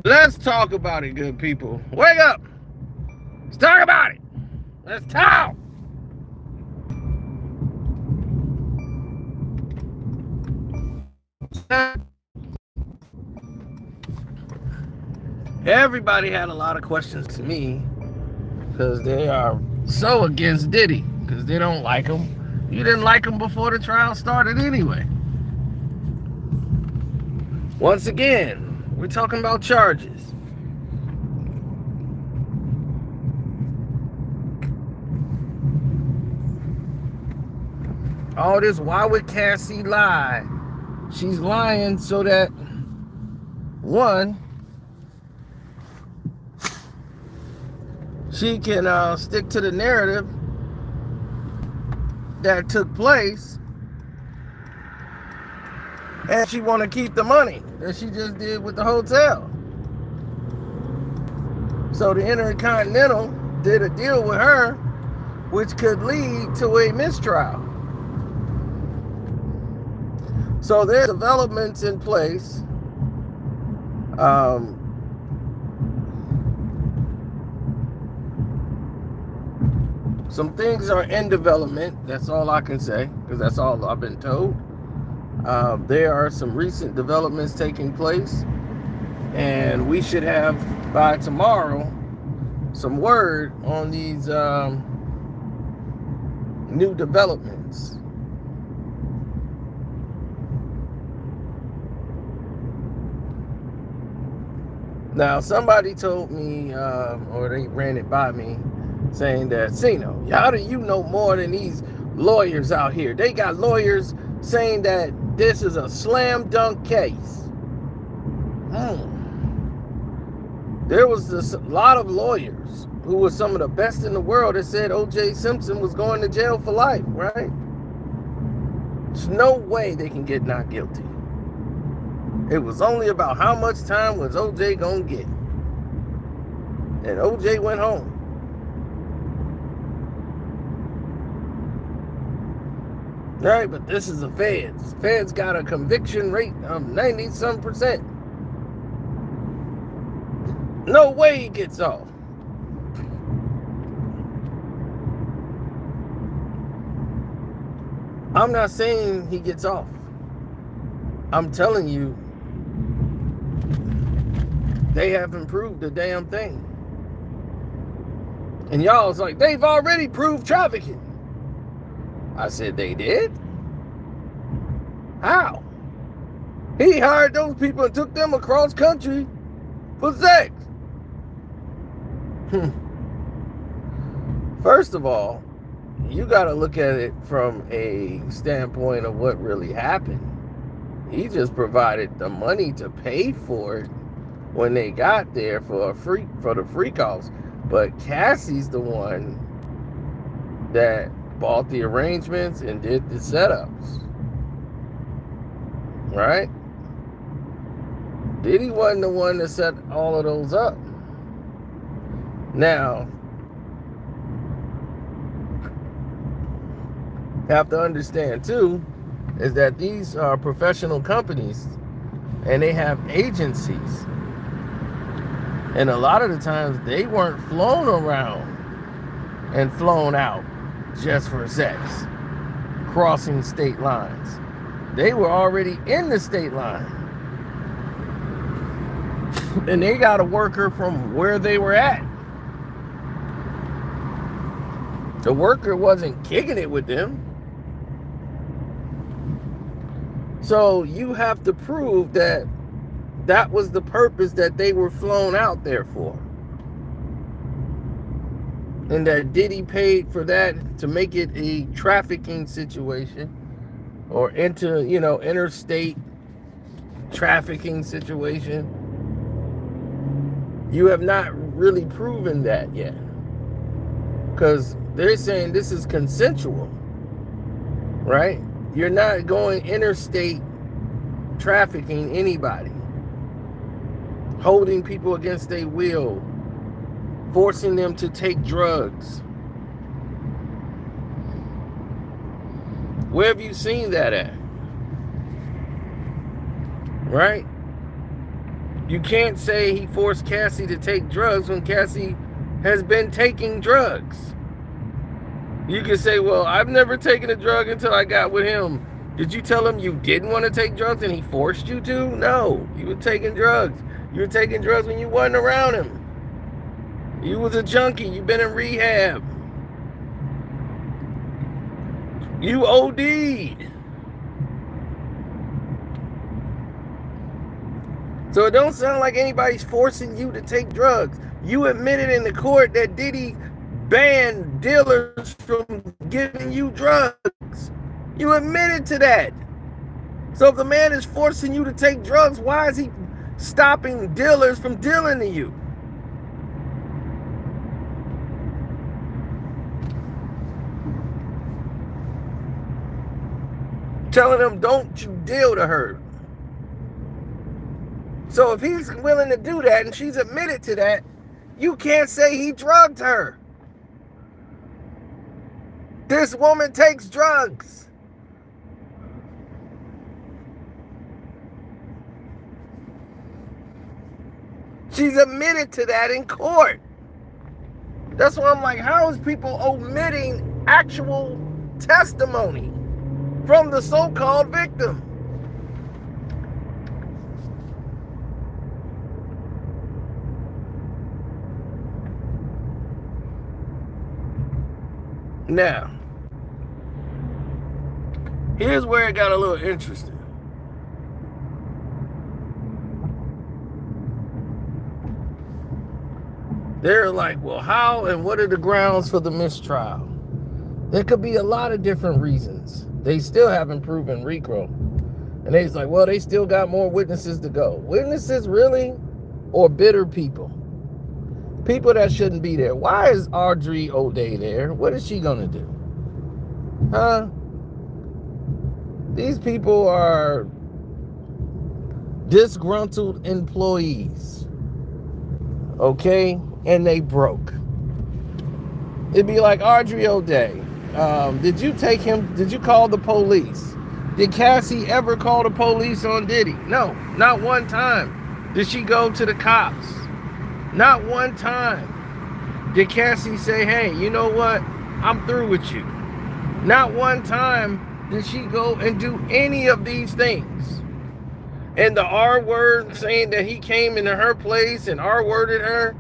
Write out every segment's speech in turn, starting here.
Let's talk about it, good people. Wake up. Let's talk about it. Let's talk. Everybody had a lot of questions to me because they are so against Diddy because they don't like him. You didn't like him before the trial started anyway. Once again, we're talking about charges. All this, why would Cassie lie? She's lying so that, one, she can stick to the narrative that took place, and she want to keep the money that she just did with the hotel. So the Intercontinental did a deal with her, which could lead to a mistrial. So there's developments in place. Some things are in development. That's all I can say, because that's all I've been told. There are some recent developments taking place, and we should have by tomorrow some word on these new developments. Now, somebody told me, or they ran it by me, saying that, Sino, how do you know more than these lawyers out here? They got lawyers saying that this is a slam dunk case. There was a lot of lawyers who were some of the best in the world that said O.J. Simpson was going to jail for life, right? There's no way they can get not guilty. It was only about how much time was O.J. gonna get. And O.J. went home. All right, but this is the feds. Feds got a conviction rate of 90-some%. No way he gets off. I'm not saying he gets off. I'm telling you, they haven't proved a damn thing. And y'all was like, they've already proved trafficking. I said, they did? How? He hired those people and took them across country for sex. First of all, you got to look at it from a standpoint of what really happened. He just provided the money to pay for it when they got there for the freak offs. But Cassie's the one that bought the arrangements and did the setups. Right? Diddy wasn't the one that set all of those up. Now, have to understand too, is that these are professional companies and they have agencies. And a lot of the times they weren't flown around and flown out just for sex, crossing state lines. They were already in the state line. And they got a worker from where they were at. The worker wasn't kicking it with them. So you have to prove that that was the purpose that they were flown out there for. And that Diddy paid for that to make it a trafficking situation or interstate trafficking situation. You have not really proven that yet. Because they're saying this is consensual, right? You're not going interstate trafficking anybody, holding people against their will, forcing them to take drugs. Where have you seen that at? Right? You can't say he forced Cassie to take drugs when Cassie has been taking drugs. You can say, well, I've never taken a drug until I got with him. Did you tell him you didn't want to take drugs and he forced you to? No, you were taking drugs. You were taking drugs when you wasn't around him. You was a junkie. You've been in rehab. You OD'd. So it don't sound like anybody's forcing you to take drugs. You admitted in the court that Diddy banned dealers from giving you drugs. You admitted to that. So if the man is forcing you to take drugs, why is he stopping dealers from dealing to you? Telling them, don't you deal to her. So if he's willing to do that and she's admitted to that, you can't say he drugged her. This woman takes drugs. She's admitted to that in court. That's why I'm like, how is people omitting actual testimony from the so-called victim? Now, here's where it got a little interesting. They're like, well, how and what are the grounds for the mistrial? There could be a lot of different reasons. They still haven't proven RICO. And they's like, well, they still got more witnesses to go. Witnesses, really? Or bitter people? People that shouldn't be there. Why is Audrey O'Day there? What is she gonna do? Huh? These people are disgruntled employees. Okay? And they broke. It'd be like Audrey O'Day. Did you take him? Did you call the police? Did Cassie ever call the police on Diddy? No, not one time. Did she go to the cops? Not one time. Did Cassie say, hey, you know what? I'm through with you. Not one time did she go and do any of these things. And the R word, saying that he came into her place and R worded her.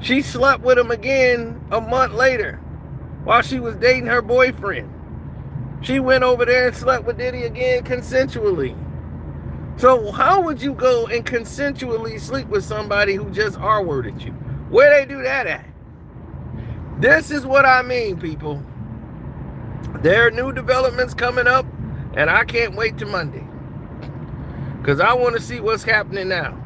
She slept with him again a month later while she was dating her boyfriend. She went over there and slept with Diddy again consensually. So how would you go and consensually sleep with somebody who just R-worded you? Where they do that at? This is what I mean, people. There are new developments coming up, and I can't wait till Monday. Because I want to see what's happening now.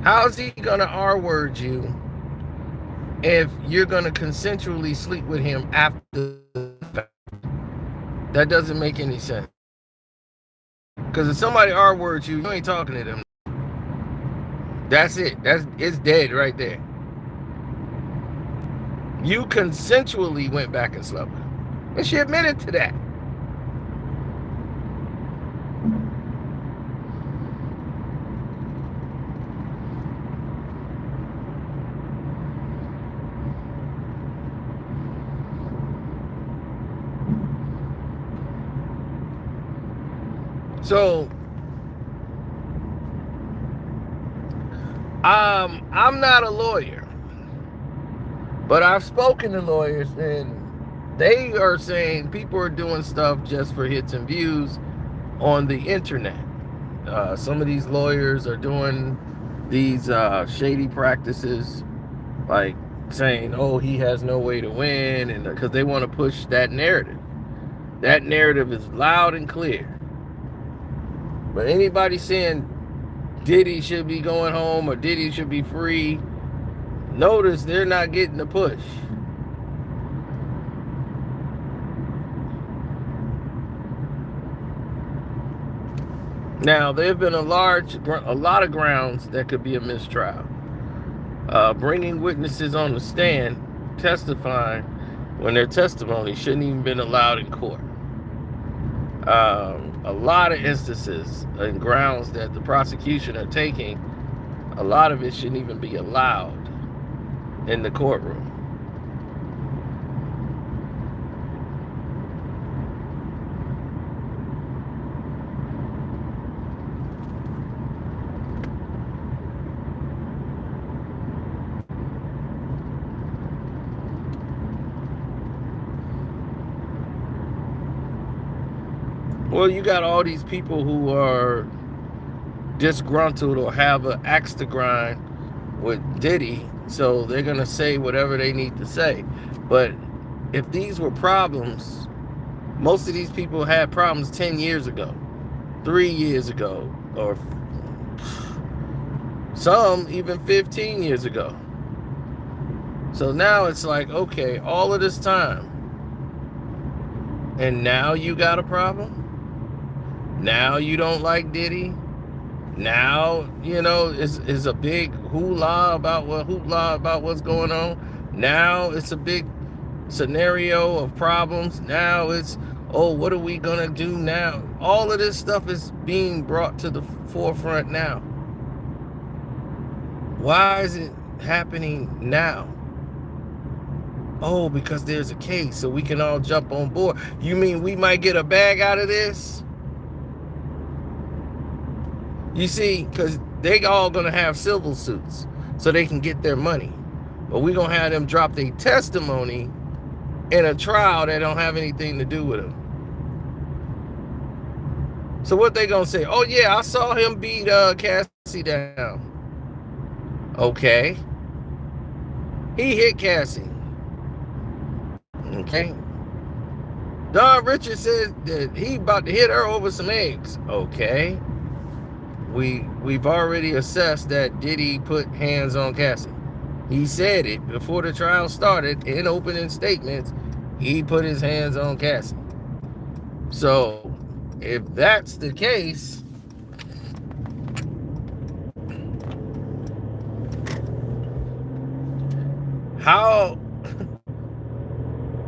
How's he gonna R-word you if you're gonna consensually sleep with him after the fact? That doesn't make any sense. Because if somebody R-words you, you ain't talking to them. That's it. It's dead right there. You consensually went back and slept with him. And she admitted to that. So, I'm not a lawyer, but I've spoken to lawyers, and they are saying people are doing stuff just for hits and views on the internet. Some of these lawyers are doing these shady practices, like saying, oh, he has no way to win, and because they want to push that narrative. That narrative is loud and clear. But anybody saying Diddy should be going home or Diddy should be free, notice they're not getting the push. Now, there have been a lot of grounds that could be a mistrial. Bringing witnesses on the stand, testifying when their testimony shouldn't even been allowed in court. A lot of instances and grounds that the prosecution are taking, a lot of it shouldn't even be allowed in the courtroom. Well, you got all these people who are disgruntled or have an axe to grind with Diddy, so they're going to say whatever they need to say. But if these were problems, most of these people had problems 10 years ago, 3 years ago, or some even 15 years ago. So now it's like, okay, all of this time, and now you got a problem? Now you don't like Diddy? Now, it's a big hoopla about what's going on. Now it's a big scenario of problems. Now it's, oh, what are we gonna do now? All of this stuff is being brought to the forefront now. Why is it happening now? Oh, because there's a case, so we can all jump on board. You mean we might get a bag out of this? You see, because they all going to have civil suits so they can get their money. But we're going to have them drop their testimony in a trial that don't have anything to do with them. So what they going to say? Oh, yeah, I saw him beat Cassie down. Okay. He hit Cassie. Okay. Don Richards said that he about to hit her over some eggs. Okay. We've already assessed that Diddy put hands on Cassie. He said it before the trial started in opening statements. He put his hands on Cassie. So if that's the case,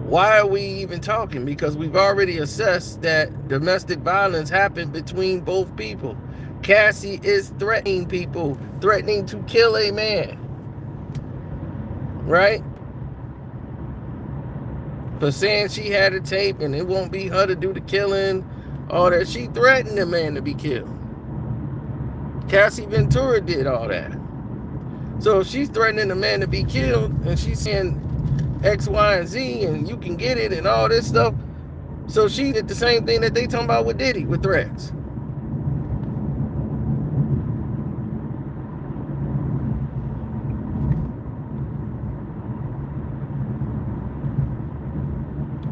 why are we even talking? Because we've already assessed that domestic violence happened between both people. Cassie is threatening people, threatening to kill a man. Right? For saying she had a tape and it won't be her to do the killing, all that. She threatened the man to be killed. Cassie Ventura did all that. So if she's threatening the man to be killed and she's saying X, Y, and Z and you can get it and all this stuff, so she did the same thing that they talking about with Diddy, with threats.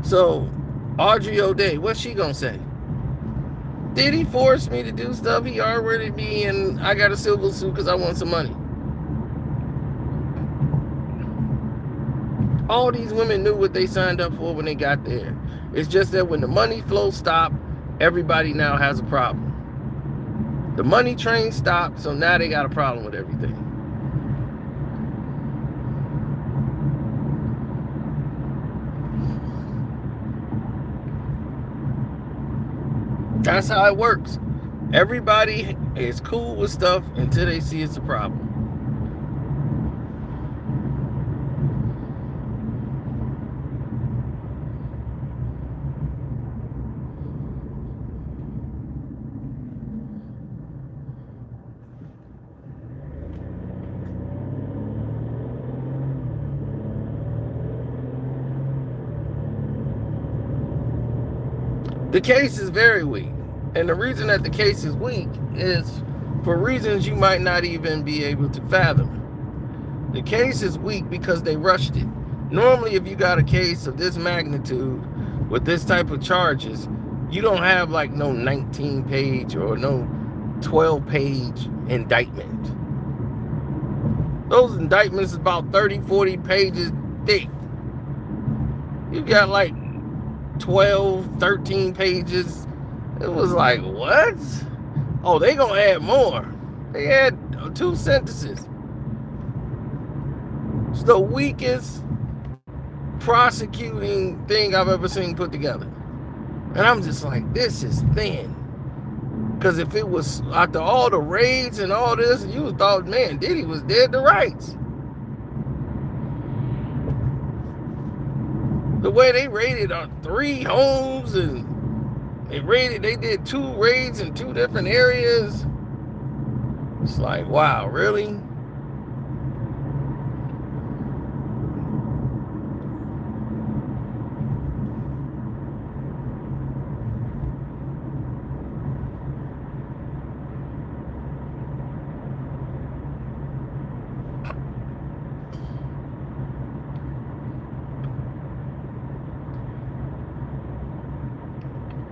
So, Audrey O'Day, what's she gonna say? Did he force me to do stuff? He already be and I got a civil suit because I want some money. All these women knew what they signed up for when they got there. It's just that when the money flow stopped, everybody now has a problem. The money train stopped, so now they got a problem with everything. That's how it works. Everybody is cool with stuff until they see it's a problem. The case is very weak. And the reason that the case is weak is for reasons you might not even be able to fathom. The case is weak because they rushed it. Normally, if you got a case of this magnitude with this type of charges, you don't have like no 19-page or no 12-page indictment. Those indictments is about 30, 40 pages thick. You got like 12, 13 pages. It was like, what? Oh, they gonna add more. They had 2 sentences. It's the weakest prosecuting thing I've ever seen put together. And I'm just like, this is thin. Because if it was after all the raids and all this, you would thought, man, Diddy was dead to rights. The way they raided 3 homes, and they did 2 raids in 2 different areas. It's like, wow, really?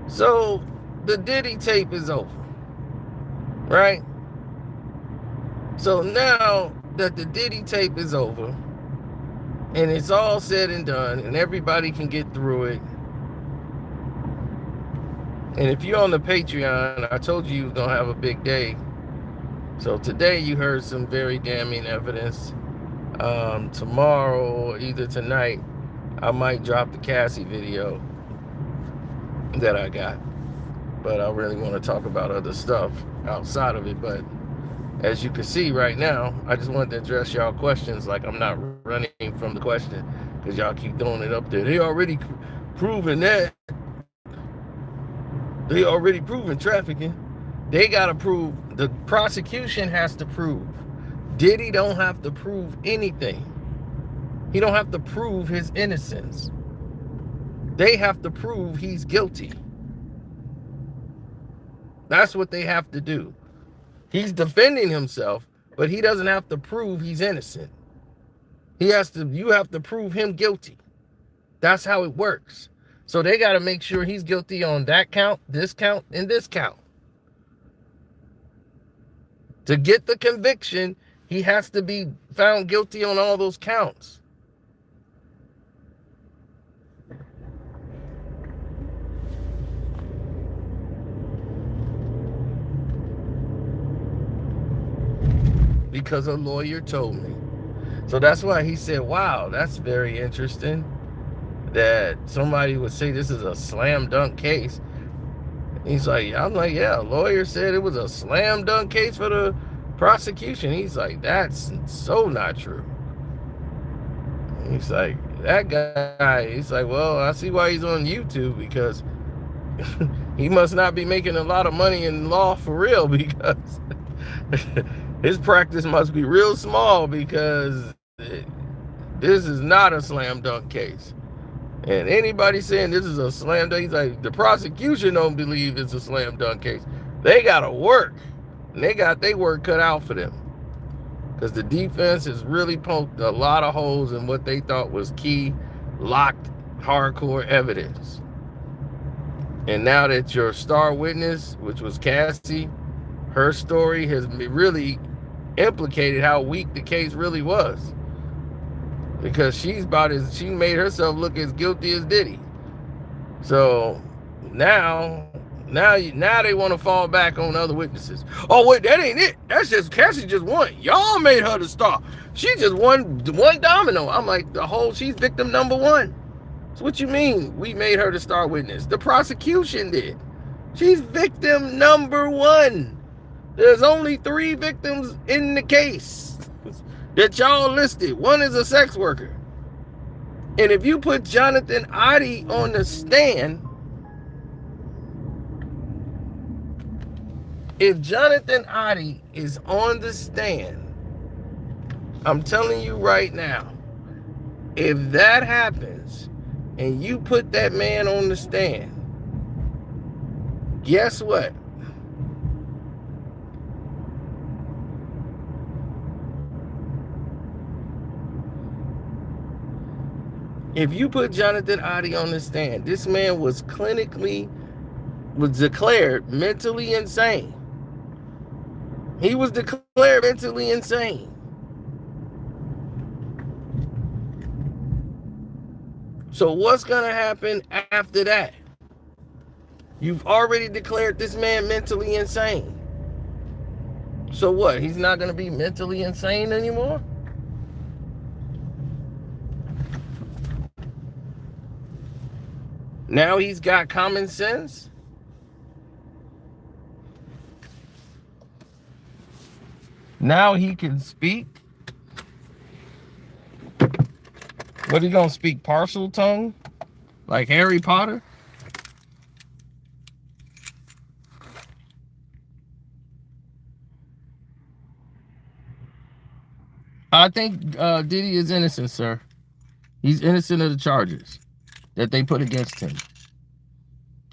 So the Diddy tape is over, right? So now that the Diddy tape is over and it's all said and done and everybody can get through it, and if you're on the Patreon, I told you was gonna have a big day. So today you heard some very damning evidence. Tomorrow, or either tonight, I might drop the Cassie video that I got, but I really want to talk about other stuff outside of it. But as you can see right now, I just wanted to address y'all questions. Like, I'm not running from the question because y'all keep throwing it up there. They already proven that. They already proven trafficking. They got to prove, the prosecution has to prove. Diddy don't have to prove anything. He don't have to prove his innocence. They have to prove he's guilty. That's what they have to do. He's defending himself, but he doesn't have to prove he's innocent. You have to prove him guilty. That's how it works. So they got to make sure he's guilty on that count, and this count. To get the conviction, he has to be found guilty on all those counts. Because a lawyer told me. So that's why he said, wow, that's very interesting that somebody would say this is a slam dunk case. He's like, I'm like, yeah, a lawyer said it was a slam dunk case for the prosecution. He's like, that's so not true. He's like, that guy, he's like, well, I see why he's on YouTube, because he must not be making a lot of money in law for real, because his practice must be real small, because this is not a slam dunk case. And anybody saying this is a slam dunk, he's like, the prosecution don't believe it's a slam dunk case. They gotta work. And they got their work cut out for them. Because the defense has really poked a lot of holes in what they thought was key, locked, hardcore evidence. And now that your star witness, which was Cassie, her story has really implicated how weak the case really was. Because she made herself look as guilty as Diddy. So now they want to fall back on other witnesses. Oh wait, that ain't it. That's just Cassie just won. Y'all made her the star. She just won one domino. I'm like, she's victim number 1. So what you mean we made her the star witness? The prosecution did. She's victim number 1. There's only 3 victims in the case that y'all listed. One is a sex worker. And if you put Jonathan Oddie on the stand, if Jonathan Oddie is on the stand, I'm telling you right now, if that happens and you put that man on the stand, guess what? If you put Jonathan Oddie on the stand, this man was declared mentally insane. He was declared mentally insane. So what's going to happen after that? You've already declared this man mentally insane. So what? He's not going to be mentally insane anymore? Now he's got common sense? Now he can speak? What, he going to speak parcel tongue? Like Harry Potter? I think Diddy is innocent, sir. He's innocent of the charges that they put against him.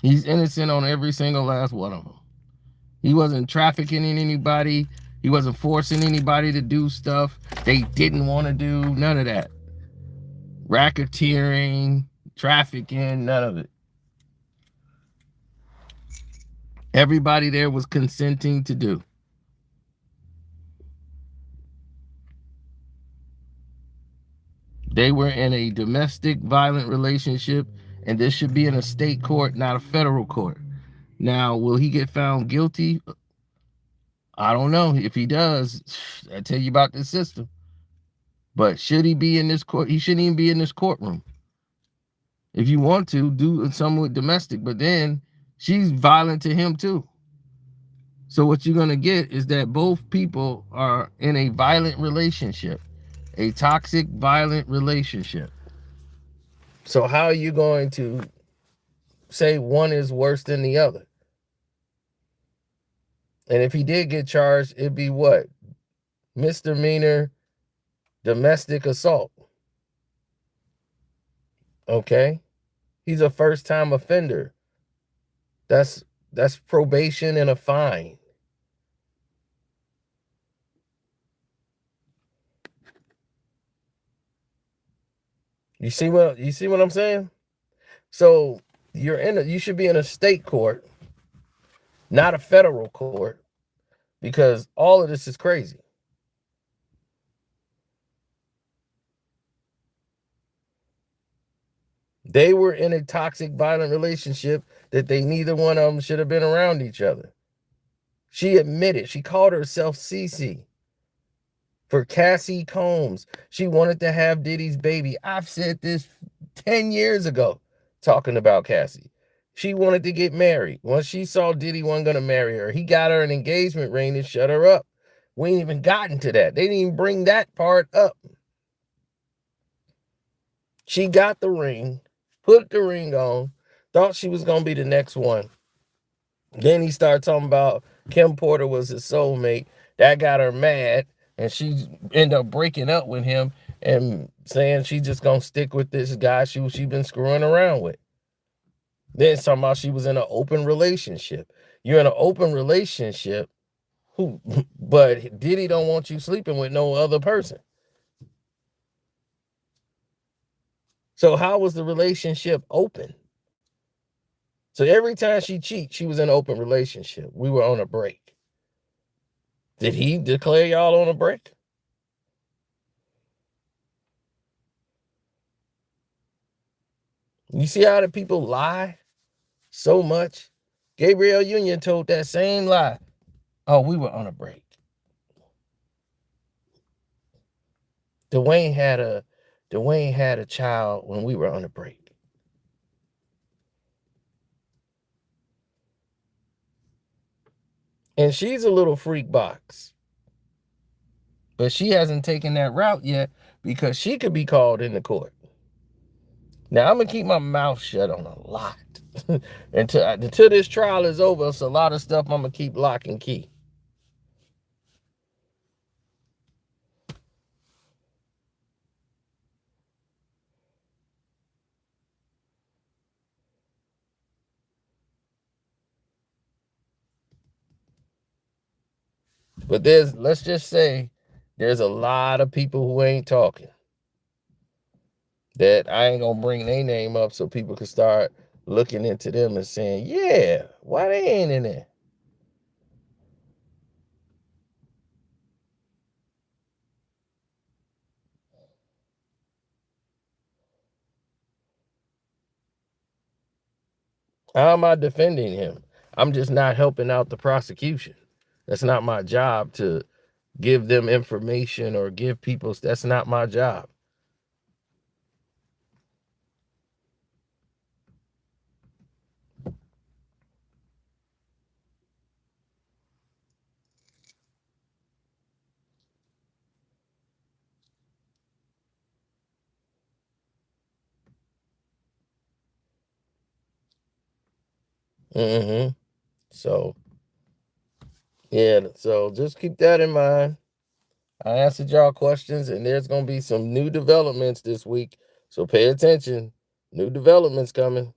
He's innocent on every single last one of them. He wasn't trafficking in anybody. He wasn't forcing anybody to do stuff they didn't want to do. None of that. Racketeering, trafficking, none of it. Everybody there was consenting to do. They were in a domestic violent relationship, and this should be in a state court, not a federal court. Now, will he get found guilty? I don't know. If he does, I tell you about this system. But should he be in this court? He shouldn't even be in this courtroom. If you want to, do somewhat domestic, but then she's violent to him too. So what you're going to get is that both people are in a violent relationship, a toxic, violent relationship. So how are you going to say one is worse than the other? And if he did get charged, it'd be what? Misdemeanor domestic assault. Okay? He's a first-time offender. That's probation and a fine. You see what I'm saying? So you should be in a state court, not a federal court, because all of this is crazy. They were in a toxic, violent relationship that neither one of them should have been around each other. She admitted, she called herself Cece. For Cassie Combs, she wanted to have Diddy's baby. I've said this 10 years ago, talking about Cassie. She wanted to get married. Once she saw Diddy wasn't going to marry her, he got her an engagement ring and shut her up. We ain't even gotten to that. They didn't even bring that part up. She got the ring, put the ring on, thought she was going to be the next one. Then he started talking about Kim Porter was his soulmate. That got her mad, and she ended up breaking up with him and saying she just going to stick with this guy she been screwing around with. Then talking about she was in an open relationship. You're in an open relationship, but Diddy don't want you sleeping with no other person. So how was the relationship open? So every time she cheats, she was in an open relationship. We were on a break. Did he declare y'all on a break? You see how the people lie so much? Gabrielle Union told that same lie. Oh, we were on a break. Dwayne had a child when we were on a break. And she's a little freak box. But she hasn't taken that route yet because she could be called into court. Now, I'm going to keep my mouth shut on a lot. until this trial is over, it's a lot of stuff I'm going to keep lock and key. But let's just say, there's a lot of people who ain't talking. That I ain't going to bring their name up so people can start looking into them and saying, yeah, why they ain't in there? How am I defending him? I'm just not helping out the prosecution. That's not my job to give them information or give people. That's not my job. So yeah, so just keep that in mind. I answered y'all questions, and there's gonna be some new developments this week. So pay attention. New developments coming.